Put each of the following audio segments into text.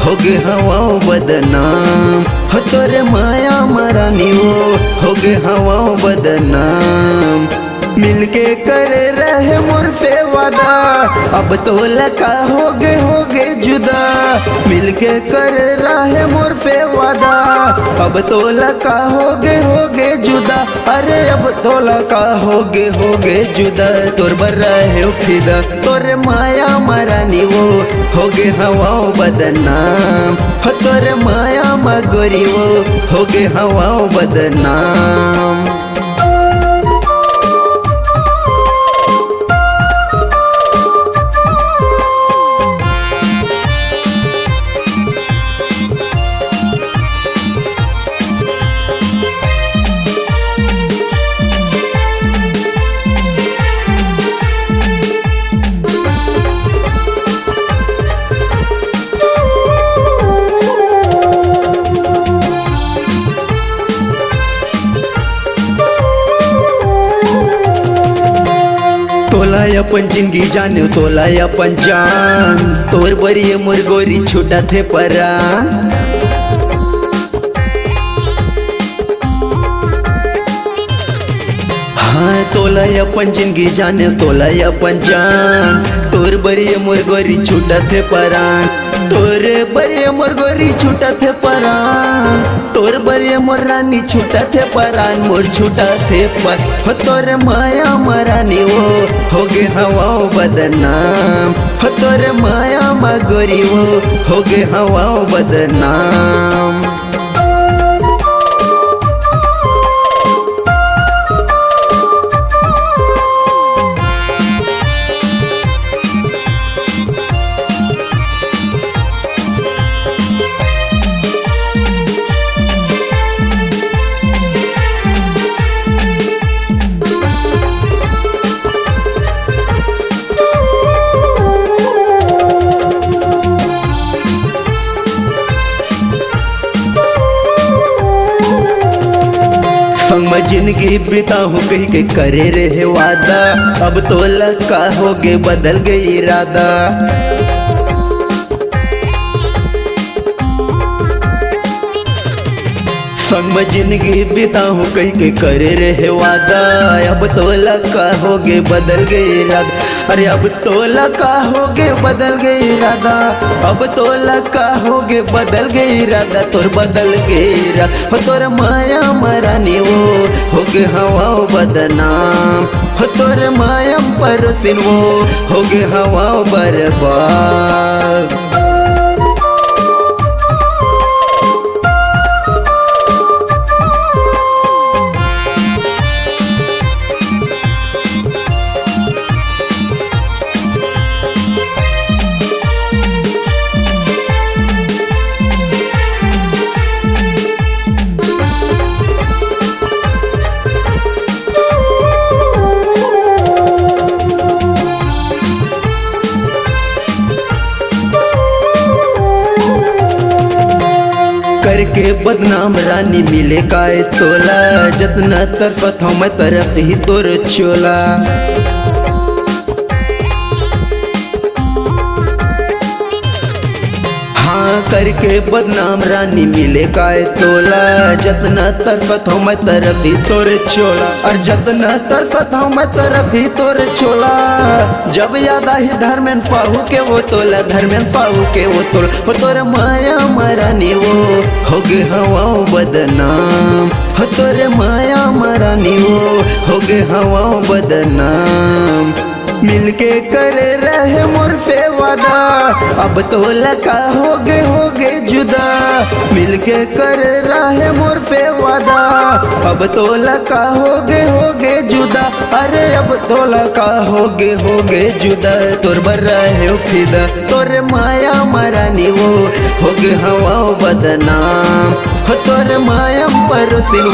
होगे हवा बदनाम। हो तोरे माया मरानी होगे हवा बदनाम। मिलके करे रहे मोर से वादा, अब तो लका होगे जुदा। मिलके करे रहे मोर से वादा, अब तो लका होगे जुदा। अरे अब तो लका होगे जुदा। तोर बर रहे फिदा तोरे माया मरानी होगे हवा बदनाम। हो तोरे माया मगोरी होगे हवा बदनाम। तोला अपन जिंदगी जाने तोला अपन जान। तोर बरी मोर गोरी छूटा थे परान। हाँ तोला अपन जिंदगी जाने तोला अपन जान। तोर बरी मोर गोरी छूटा थे परान। तोर बरी मोर गोरी छूटा थे परान। तोर बरी मोर रानी छूटा थे परान। मोर छूटा थे पर हो तोर माया मरानी होगे हवा बदनाम। हो तोर माया मगोरी होगे हवा बदनाम। संग में जिंदगी बिताऊं कहीं के करे रहे वादा, अब तो लका होगे बदल गई इरादा। संग में जिंदगी बिताऊं कहीं के करे रहे वादा, अब तो लका होगे बदल गई इरादा। अरे अब तो लका होगे बदल गई इरादा। अब तो लका होगे बदल गई इरादा। तोर बदल गई इरादा। हो तोर माया मरानी होगे हवा बदनाम। हो तोर माया परोसिन होगे हवा बर्बाद। करके बदनाम रानी मिले काए तोला। जतना तरफत हम तरफ ही तोर चोला। हाँ करके बदनाम रानी मिले काए तोला। जतना तरफत हम तरफ ही तोर चोला। और जतना तरफत हम तरफ ही तोर चोला। जब याद आई धर्मेंद्र पाहू के वो तोला। धर्मेंद्र पाहू के वो तोला। हो तोर माया मरानी होगे हवा बदनाम। हो तोर माया मरानी होगे हवा बदनाम। मिलके करे रहे मोर से वादा, अब तो लका होगे जुदा। मिलके करे रहे मोर से वादा, अब तो लका होगे जुदा। अरे अब तो लका होगे जुदा। तोर बर रहे फिदा तोर माया मरानी होगे हवा बदनाम। हो तोर माया परोसिन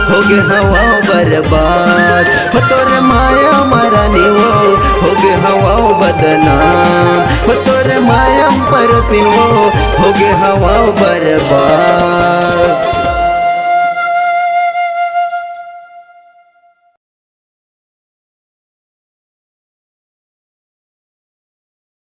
होगे हवा बर्बाद। हो तोर माया मरानी होगे हवा बदनाम। हो तोर माया परोसिन होगे हवा बर्बाद।